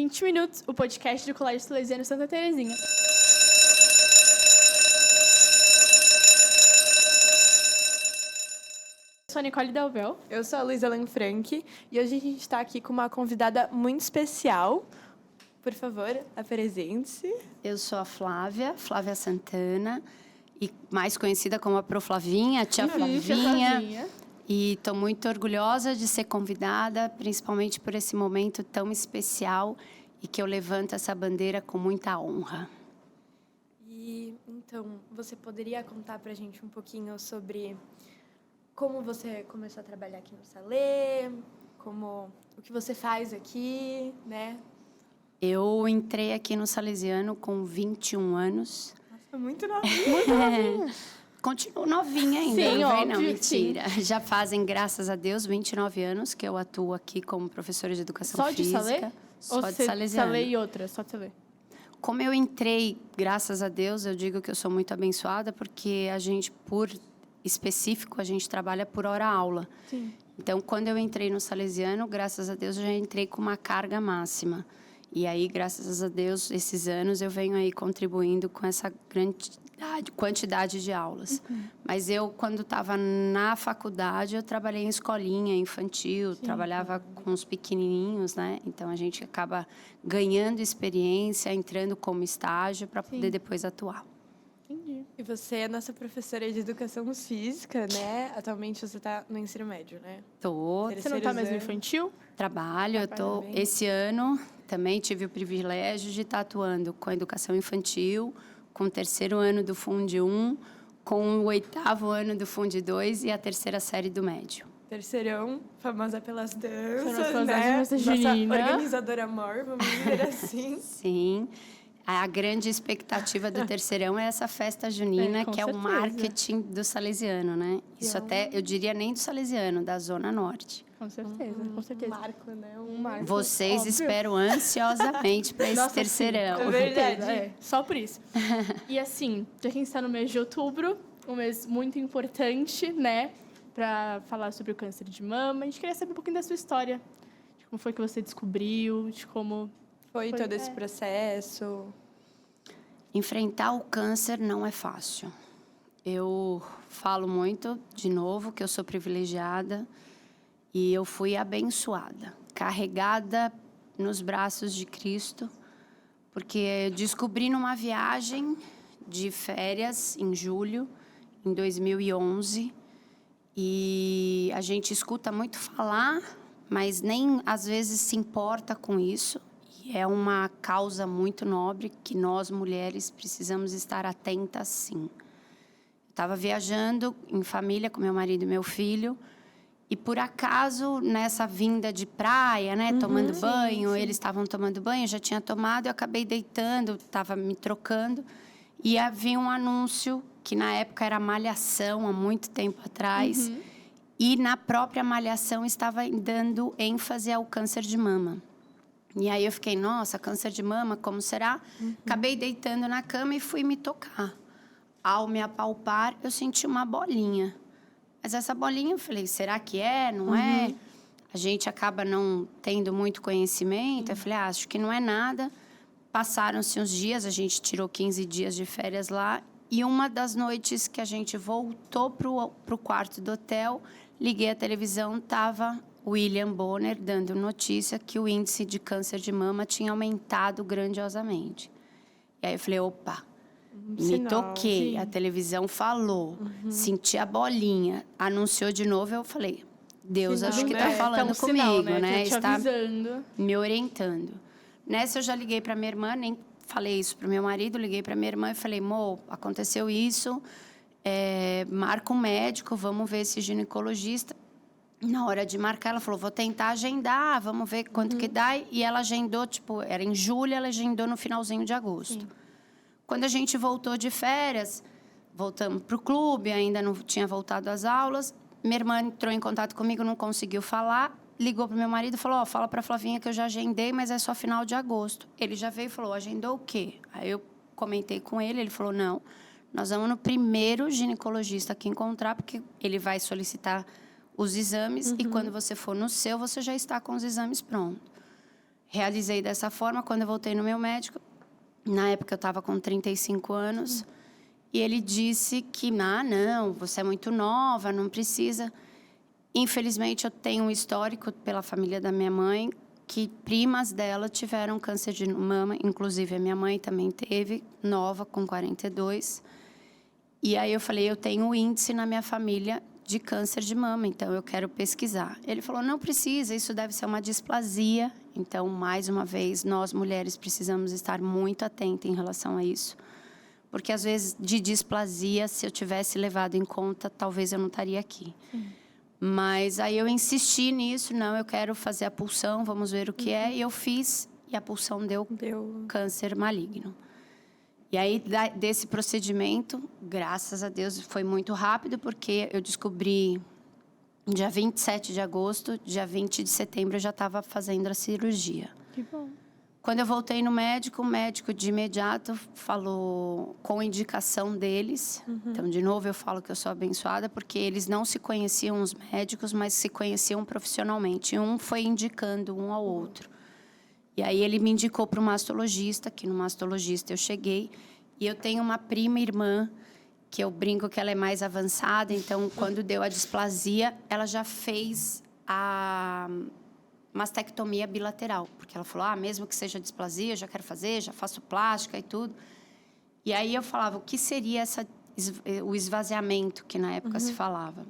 20 Minutos, o podcast do Colégio Salesiano Santa Terezinha. Eu sou a Nicole Delvel. Eu sou a Luísa Lanfranchi e hoje a gente está aqui com uma convidada muito especial. Por favor, apresente-se. Eu sou a Flávia Santana, e mais conhecida como a Pro Flavinha, Tia Flavinha. E estou muito orgulhosa de ser convidada, principalmente por esse momento tão especial e que eu levanto essa bandeira com muita honra. E então, você poderia contar para a gente um pouquinho sobre como você começou a trabalhar aqui no Salê, o que você faz aqui, né? Eu entrei aqui no Salesiano com 21 anos. Nossa, muito novinha. Muito novinha. Continuo novinha ainda, sim, não óbvio, não, mentira. Sim. Já fazem, graças a Deus, 29 anos que eu atuo aqui como professora de educação física. Só de Salê? Só ou de Salesiano. Salê e outra, só de Salê? Como eu entrei, graças a Deus, eu digo que eu sou muito abençoada, porque a gente, por específico, a gente trabalha por hora-aula. Sim. Então, quando eu entrei no Salesiano, graças a Deus, eu já entrei com uma carga máxima. E aí, graças a Deus, esses anos eu venho aí contribuindo com essa quantidade de aulas. Mas eu, quando estava na faculdade, eu trabalhei em escolinha infantil, trabalhava com os pequenininhos, né? Então, a gente acaba ganhando experiência, entrando como estágio para poder depois atuar. Entendi. E você é nossa professora de educação física, né? Atualmente você está no ensino médio, né? Tô. Você não está mais no infantil? Trabalho, eu tô esse ano também tive o privilégio de estar atuando com a educação infantil, com o 3º ano do Fundi 1, com o 8º ano do Fundi 2 e a 3ª série do médio. Terceirão, famosa pelas danças, né? Nossa organizadora amor, vamos dizer assim. Sim. A grande expectativa do terceirão é essa festa junina, que é o marketing do salesiano, né? Isso até, eu diria, nem do salesiano, da Zona Norte. Com certeza, com certeza. Um marco, né? Um marco. Vocês óbvio. esperam ansiosamente para esse terceirão. Sim, é verdade. Só por isso. E assim, já que a gente está no mês de outubro, um mês muito importante, né? Para falar sobre o câncer de mama, a gente queria saber um pouquinho da sua história. De como foi que você descobriu, de como... Foi todo esse processo? Enfrentar o câncer não é fácil. Eu falo muito, de novo, que eu sou privilegiada e eu fui abençoada, carregada nos braços de Cristo, porque eu descobri numa viagem de férias em julho, em 2011, e a gente escuta muito falar, mas nem às vezes se importa com isso. E é uma causa muito nobre que nós, mulheres, precisamos estar atentas, sim. Eu estava viajando em família com meu marido e meu filho, e por acaso, nessa vinda de praia, né, tomando banho, eles estavam tomando banho, eu já tinha tomado, eu acabei deitando, estava me trocando, e havia um anúncio que na época era Malhação, há muito tempo atrás, e na própria Malhação estava dando ênfase ao câncer de mama. E aí eu fiquei, nossa, câncer de mama, como será? Acabei deitando na cama e fui me tocar. Ao me apalpar, eu senti uma bolinha. Mas essa bolinha, eu falei, será que é? Não é? A gente acaba não tendo muito conhecimento. Eu falei, acho que não é nada. Passaram-se uns dias, a gente tirou 15 dias de férias lá. E uma das noites que a gente voltou pro quarto do hotel, liguei a televisão, estava William Bonner dando notícia que o índice de câncer de mama tinha aumentado grandiosamente. E aí eu falei, opa, me toquei, sim. A televisão falou, senti a bolinha, anunciou de novo, eu falei, Deus, sinal, acho que está falando comigo, sinal, né? Está me orientando. Nessa eu já liguei para minha irmã, nem falei isso para o meu marido, liguei para minha irmã e falei, Mo, aconteceu isso, marca um médico, vamos ver esse ginecologista. Na hora de marcar, ela falou, vou tentar agendar, vamos ver quanto que dá. E ela agendou, era em julho, ela agendou no finalzinho de agosto. Sim. Quando a gente voltou de férias, voltamos para o clube, ainda não tinha voltado às aulas. Minha irmã entrou em contato comigo, não conseguiu falar. Ligou para o meu marido e falou, fala para a Flavinha que eu já agendei, mas é só final de agosto. Ele já veio e falou, agendou o quê? Aí eu comentei com ele, ele falou, não, nós vamos no primeiro ginecologista que encontrar, porque ele vai solicitar os exames e quando você for no seu, você já está com os exames prontos. realizei dessa forma. Quando eu voltei no meu médico, na época eu estava com 35 anos, e ele disse que, não, você é muito nova, não precisa. Infelizmente, eu tenho um histórico pela família da minha mãe, que primas dela tiveram câncer de mama, inclusive a minha mãe também teve, nova, com 42. E aí eu falei, eu tenho um índice na minha família de câncer de mama, então eu quero pesquisar. Ele falou, não precisa, isso deve ser uma displasia. Então, mais uma vez, nós mulheres precisamos estar muito atentas em relação a isso. Porque, às vezes, de displasia, se eu tivesse levado em conta, talvez eu não estaria aqui. Mas aí eu insisti nisso, não, eu quero fazer a pulsão, vamos ver o que é. E eu fiz, e a pulsão deu câncer maligno. E aí, desse procedimento, graças a Deus, foi muito rápido, porque eu descobri dia 27 de agosto, dia 20 de setembro, eu já estava fazendo a cirurgia. Que bom. Quando eu voltei no médico, o médico de imediato falou com indicação deles. Então, de novo, eu falo que eu sou abençoada, porque eles não se conheciam, os médicos, mas se conheciam profissionalmente. Um foi indicando um ao outro. E aí ele me indicou para o mastologista, que no mastologista eu cheguei. E eu tenho uma prima irmã, que eu brinco que ela é mais avançada. Então, quando deu a displasia, ela já fez a mastectomia bilateral. Porque ela falou, mesmo que seja displasia, eu já quero fazer, já faço plástica e tudo. E aí eu falava, o que seria o esvaziamento, que na época se falava.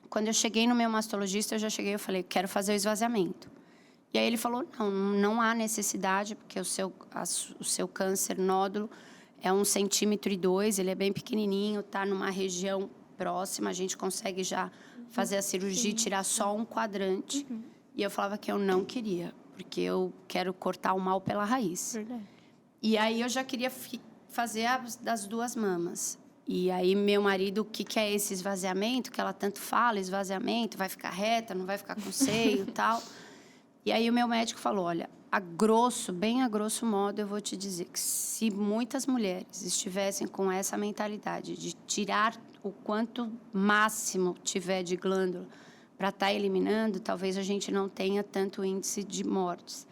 Quando eu cheguei no meu mastologista, eu falei, quero fazer o esvaziamento. E aí ele falou, não há necessidade, porque o seu câncer nódulo é 1,2 centímetros, ele é bem pequenininho, está numa região próxima, a gente consegue já fazer a cirurgia e tirar só um quadrante. E eu falava que eu não queria, porque eu quero cortar o mal pela raiz. Verdade. E aí eu já queria fazer das 2 mamas. E aí meu marido, o que é esse esvaziamento? Que ela tanto fala, esvaziamento, vai ficar reta, não vai ficar com seio e tal. E aí o meu médico falou, olha, bem a grosso modo, eu vou te dizer que se muitas mulheres estivessem com essa mentalidade de tirar o quanto máximo tiver de glândula para estar eliminando, talvez a gente não tenha tanto índice de mortes.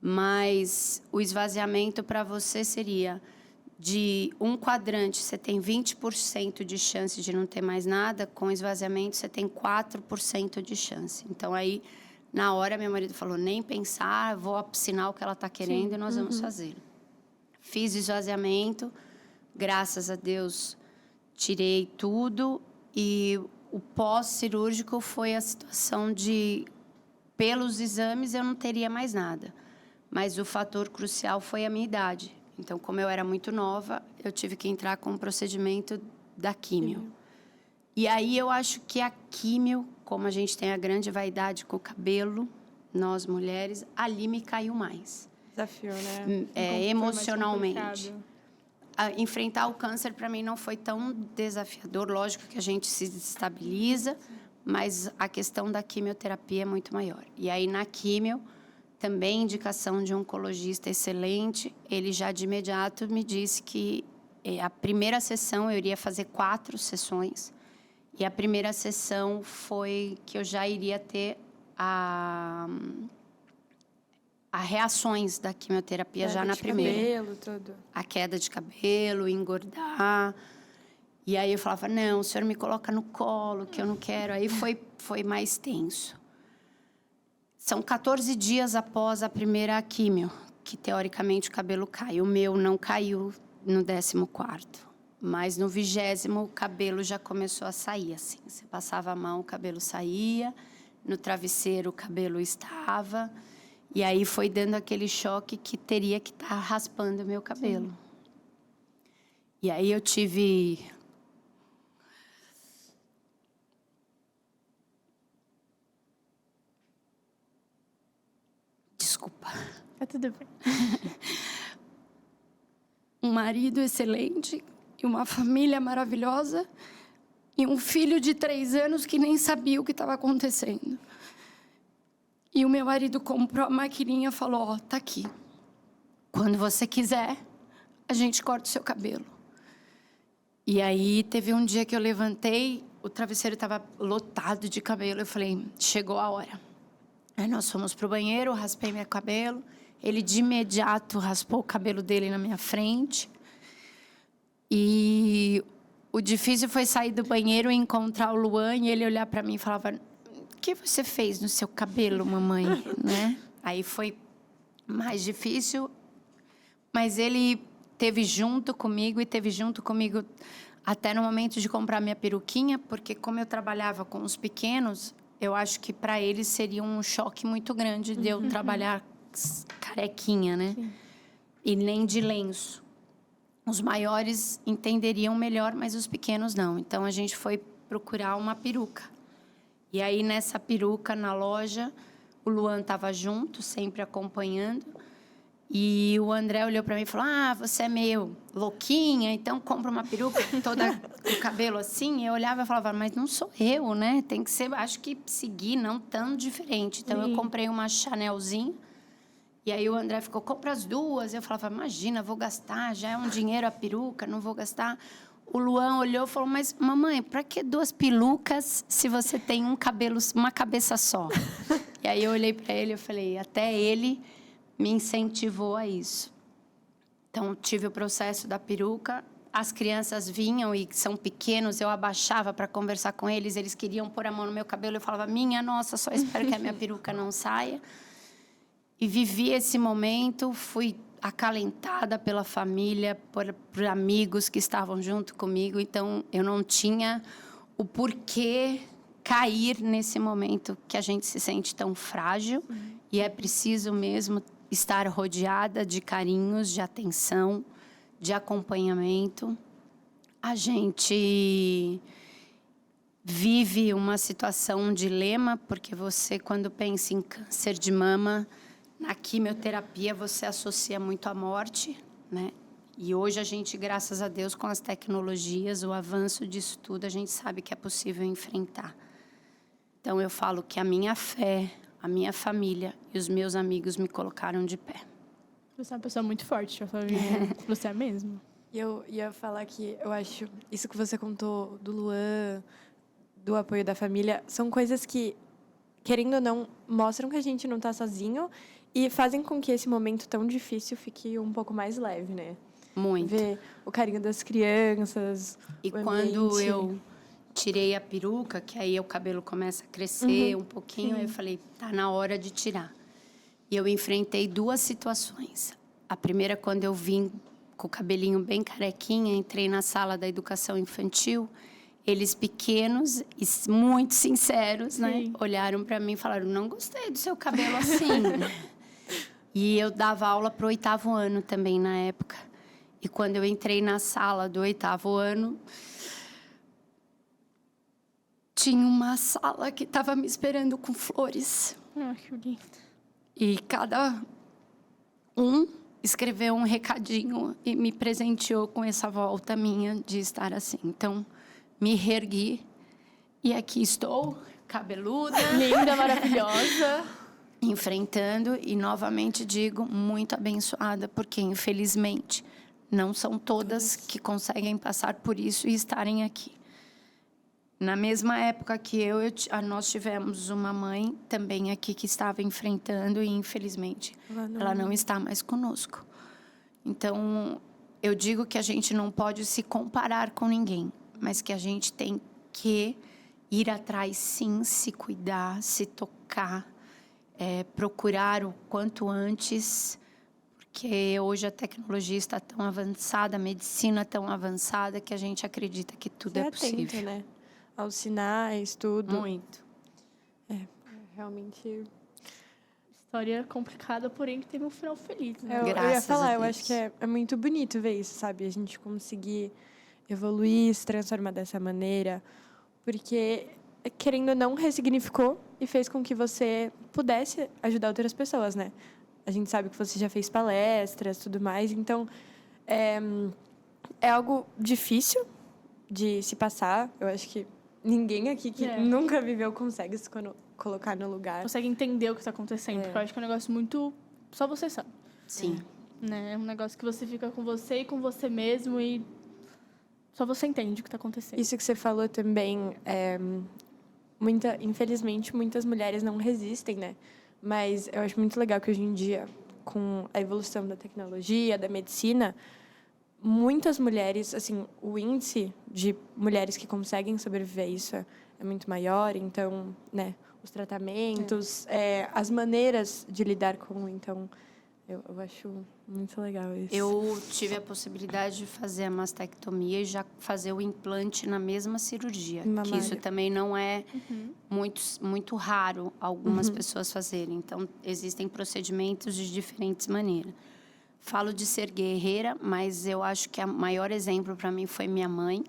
Mas o esvaziamento para você seria de um quadrante, você tem 20% de chance de não ter mais nada, com esvaziamento você tem 4% de chance. Então, aí, na hora, meu marido falou, nem pensar, vou assinar o que ela está querendo e nós vamos fazer. Fiz esvaziamento, graças a Deus, tirei tudo e o pós-cirúrgico foi a situação de, pelos exames, eu não teria mais nada. Mas o fator crucial foi a minha idade. Então, como eu era muito nova, eu tive que entrar com o procedimento da químio. E aí eu acho que a químio, como a gente tem a grande vaidade com o cabelo, nós mulheres, ali me caiu mais. Desafio, né? Emocionalmente. Enfrentar o câncer, para mim, não foi tão desafiador. Lógico que a gente se desestabiliza, mas a questão da quimioterapia é muito maior. E aí, na químio, também indicação de um oncologista excelente, ele já de imediato me disse que a primeira sessão, eu iria fazer 4 sessões, e a primeira sessão foi que eu já iria ter a reações da quimioterapia já na primeira. Cabelo, tudo. A queda de cabelo, engordar. E aí eu falava, não, o senhor me coloca no colo, que eu não quero. Aí foi mais tenso. São 14 dias após a primeira químio, que teoricamente o cabelo cai. O meu não caiu no 14º. Mas no 20º o cabelo já começou a sair, assim. Você passava a mão, o cabelo saía. No travesseiro o cabelo estava. E aí foi dando aquele choque que teria que estar raspando o meu cabelo. Sim. E aí eu tive... Desculpa. Tá tudo bem. Um marido excelente e uma família maravilhosa e um filho de 3 anos que nem sabia o que estava acontecendo. E o meu marido comprou a maquininha e falou, tá aqui. Quando você quiser, a gente corta o seu cabelo. E aí teve um dia que eu levantei, o travesseiro estava lotado de cabelo. Eu falei, chegou a hora. Aí nós fomos pro banheiro, raspei meu cabelo. Ele de imediato raspou o cabelo dele na minha frente. E o difícil foi sair do banheiro e encontrar o Luan e ele olhar para mim e falava: "O que você fez no seu cabelo, mamãe?", né? Aí foi mais difícil, mas ele teve junto comigo até no momento de comprar minha peruquinha, porque como eu trabalhava com os pequenos, eu acho que para eles seria um choque muito grande de eu trabalhar carequinha, né? Sim. E nem de lenço. Os maiores entenderiam melhor, mas os pequenos não. Então a gente foi procurar uma peruca. E aí nessa peruca na loja, o Luan estava junto, sempre acompanhando. E o André olhou para mim e falou: "Ah, você é meio louquinha, então compra uma peruca toda com o cabelo assim". E eu olhava e falava: "Mas não sou eu, né? Tem que ser, acho que seguir, não tão diferente". Então eu comprei uma Chanelzinha. E aí o André ficou: "Compra as duas". Eu falava: "Imagina, vou gastar, já é um dinheiro a peruca, não vou gastar". O Luan olhou e falou: "Mas mamãe, para que duas perucas se você tem uma cabeça só?". E aí eu olhei para ele e falei: até ele me incentivou a isso. Então, tive o processo da peruca. As crianças vinham e são pequenos, eu abaixava para conversar com eles. Eles queriam pôr a mão no meu cabelo. Eu falava: "Minha nossa, só espero que a minha peruca não saia". E vivi esse momento, fui acalentada pela família, por amigos que estavam junto comigo. Então, eu não tinha o porquê cair nesse momento que a gente se sente tão frágil. E é preciso mesmo estar rodeada de carinhos, de atenção, de acompanhamento. A gente vive uma situação, um dilema, porque você, quando pensa em câncer de mama, na quimioterapia você associa muito à morte, né? E hoje a gente, graças a Deus, com as tecnologias, o avanço disso tudo, a gente sabe que é possível enfrentar. Então, eu falo que a minha fé, a minha família e os meus amigos me colocaram de pé. Você é uma pessoa muito forte, sua família. Você é mesmo. E eu ia falar que eu acho isso que você contou do Luan, do apoio da família, são coisas que, querendo ou não, mostram que a gente não está sozinho e fazem com que esse momento tão difícil fique um pouco mais leve, né? Muito. Ver o carinho das crianças. E quando eu tirei a peruca, que aí o cabelo começa a crescer um pouquinho, aí eu falei: tá na hora de tirar. E eu enfrentei duas situações. A primeira, quando eu vim com o cabelinho bem carequinha, entrei na sala da educação infantil, eles pequenos e muito sinceros, né? Olharam para mim e falaram: "Não gostei do seu cabelo assim". E eu dava aula para o 8º ano também na época. E quando eu entrei na sala do 8º ano, tinha uma sala que estava me esperando com flores. Ah, que lindo. E cada um escreveu um recadinho e me presenteou com essa volta minha de estar assim. Então, me reergui e aqui estou, cabeluda, linda, maravilhosa, enfrentando. E novamente digo, muito abençoada, porque infelizmente não são todas que conseguem passar por isso e estarem aqui. Na mesma época que nós tivemos uma mãe também aqui que estava enfrentando e, infelizmente, ela não está mais conosco. Então, eu digo que a gente não pode se comparar com ninguém, mas que a gente tem que ir atrás, sim, se cuidar, se tocar, procurar o quanto antes, porque hoje a tecnologia está tão avançada, a medicina tão avançada, que a gente acredita que tudo é possível. Atenta, né? Aos sinais, tudo. Muito. Realmente... História complicada, porém que teve um final feliz, né? Eu ia falar, eu acho que é muito bonito ver isso, sabe? A gente conseguir evoluir, se transformar dessa maneira. Porque, querendo ou não, ressignificou e fez com que você pudesse ajudar outras pessoas, né? A gente sabe que você já fez palestras, tudo mais. Então, é algo difícil de se passar. Eu acho que ninguém aqui que nunca viveu consegue se colocar no lugar. Consegue entender o que está acontecendo. Porque eu acho que é um negócio muito... Só você sabe. Sim. Né? É um negócio que você fica com você e com você mesmo e... Só você entende o que está acontecendo. Isso que você falou também, infelizmente, muitas mulheres não resistem, né? Mas eu acho muito legal que hoje em dia, com a evolução da tecnologia, da medicina, muitas mulheres, assim, o índice de mulheres que conseguem sobreviver a isso é muito maior. Então, né, os tratamentos, as maneiras de lidar com, então, eu acho muito legal isso. Eu tive a possibilidade de fazer a mastectomia e já fazer o implante na mesma cirurgia. Mamária. Que isso também não é muito raro algumas pessoas fazerem. Então, existem procedimentos de diferentes maneiras. Falo de ser guerreira, mas eu acho que o maior exemplo para mim foi minha mãe,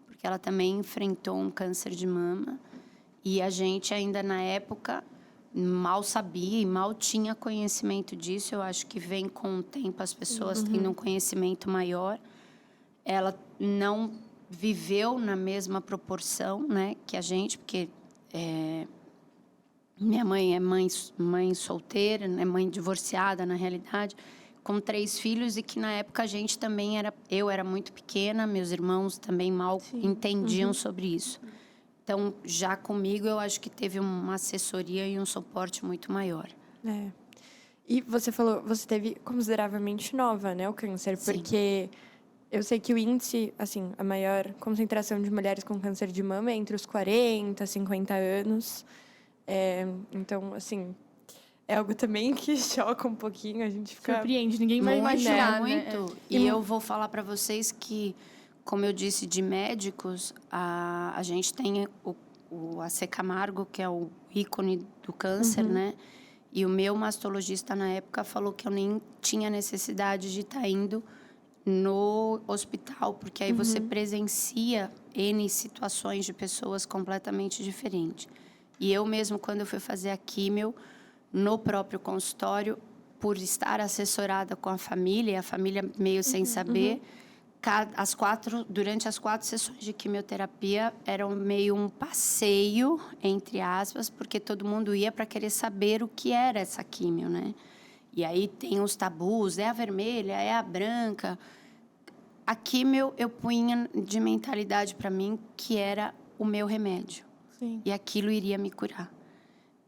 porque ela também enfrentou um câncer de mama. E a gente ainda na época mal sabia e mal tinha conhecimento disso. Eu acho que vem com o tempo as pessoas tendo um conhecimento maior. Ela não viveu na mesma proporção, né, que a gente, porque minha mãe é mãe solteira, é mãe divorciada na realidade, com 3 filhos, e que na época a gente também eu era muito pequena, meus irmãos também mal entendiam sobre isso. Então, já comigo, eu acho que teve uma assessoria e um suporte muito maior. E você falou, você teve consideravelmente nova, né, o câncer, Sim. porque eu sei que o índice, assim, a maior concentração de mulheres com câncer de mama é entre os 40, 50 anos. Então, assim, é algo também que choca um pouquinho, a gente fica... Surpreende, ninguém vai imaginar, né? Muito. E eu vou falar para vocês que, como eu disse, de médicos, a gente tem o AC Camargo, que é o ícone do câncer, né? E o meu mastologista, na época, falou que eu nem tinha necessidade de estar indo no hospital, porque aí você presencia N situações de pessoas completamente diferentes. E eu mesmo, quando eu fui fazer a químio, no próprio consultório, por estar assessorada com a família meio sem saber, durante as 4 sessões de quimioterapia, eram meio um passeio, entre aspas, porque todo mundo ia para querer saber o que era essa químio, né? E aí tem os tabus, é a vermelha, é a branca. A químio eu punha de mentalidade para mim que era o meu remédio. Sim. E aquilo iria me curar.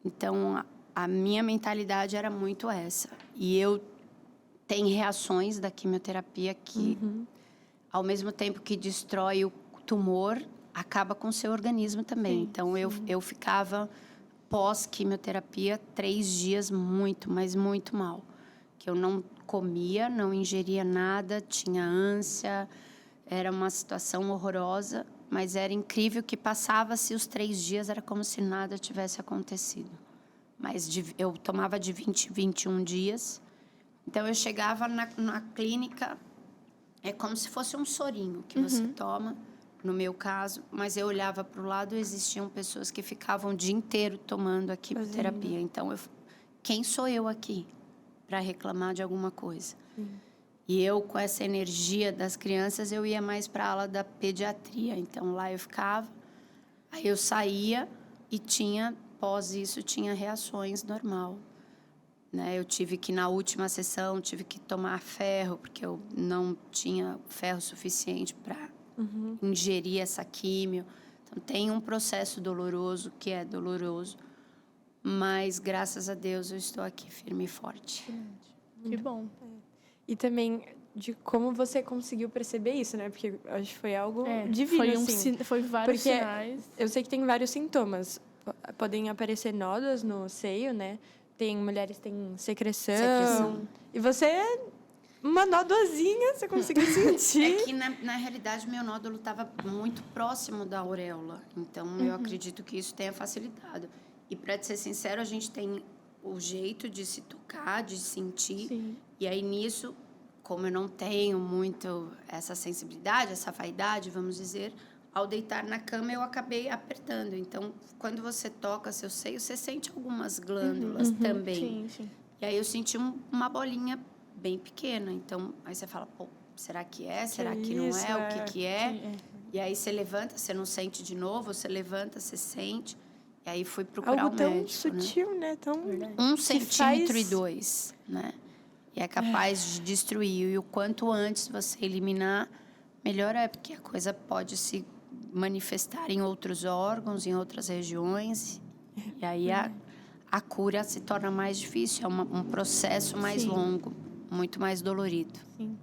Então, a minha mentalidade era muito essa. E eu tenho reações da quimioterapia que, ao mesmo tempo que destrói o tumor, acaba com o seu organismo também. Então, eu ficava, pós-quimioterapia, 3 dias muito, mas muito mal. Que eu não comia, não ingeria nada, tinha ânsia, era uma situação horrorosa, mas era incrível que passava-se os 3 dias, era como se nada tivesse acontecido. Mas eu tomava de 20 em 21 dias. Então, eu chegava na clínica, é como se fosse um sorinho que você toma, no meu caso, mas eu olhava para o lado e existiam pessoas que ficavam o dia inteiro tomando a quimioterapia. Então, quem sou eu aqui para reclamar de alguma coisa? E eu, com essa energia das crianças, eu ia mais para a ala da pediatria. Então, lá eu ficava, aí eu saía e após isso, tinha reações normal. Né? Eu tive que, na última sessão, tive que tomar ferro, porque eu não tinha ferro suficiente para ingerir essa químio. Então, tem um processo doloroso, que é doloroso, mas, graças a Deus, eu estou aqui firme e forte. Que bom. E também de como você conseguiu perceber isso, né? Porque acho que foi algo divino, Foi vários porque sinais. Eu sei que tem vários sintomas. Podem aparecer nódulas no seio, né? Tem mulheres que têm secreção. E você, uma nóduazinha, você conseguiu sentir. É que, na realidade, meu nódulo estava muito próximo da auréola. Então, eu acredito que isso tenha facilitado. E, para ser sincero, a gente tem o jeito de se tocar, de sentir. Sim. E aí, nisso, como eu não tenho muito essa sensibilidade, essa vaidade, vamos dizer, ao deitar na cama, eu acabei apertando. Então, quando você toca seu seio, você sente algumas glândulas também. Sim. E aí, eu senti uma bolinha bem pequena. Então, aí você fala, pô, será que é? Será que não é? O que é? Sim, E aí, você levanta, você não sente de novo, você levanta, você sente. E aí, fui procurar algo um tão médico, sutil, né? Tão 1 centímetro e 2, né? E é capaz de destruir. E o quanto antes você eliminar, melhor é, porque a coisa pode se manifestar em outros órgãos, em outras regiões. E aí a a cura se torna mais difícil, é um processo mais Sim. longo, muito mais dolorido. Sim.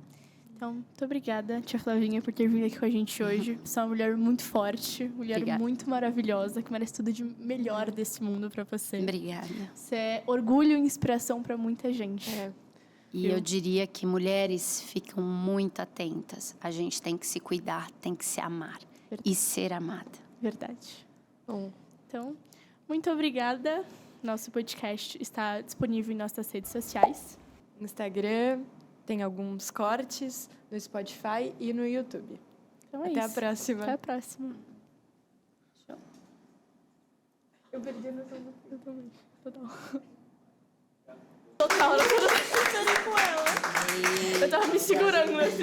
Então, muito obrigada, tia Flavinha, por ter vindo aqui com a gente hoje. Você é uma mulher muito forte, mulher Obrigada. muito maravilhosa, que merece tudo de melhor desse mundo pra você. Obrigada. Você é orgulho e inspiração pra muita gente. E eu diria que mulheres ficam muito atentas. A gente tem que se cuidar, tem que se amar e ser amada. Verdade. Bom, Então, muito obrigada. Nosso podcast está disponível em nossas redes sociais. no Instagram, tem alguns cortes, no Spotify e no YouTube. Então é Até a isso. próxima. Até a próxima. Eu perdi a noção do Totalmente. Total, eu não tô com ela. Eu tava me segurando assim.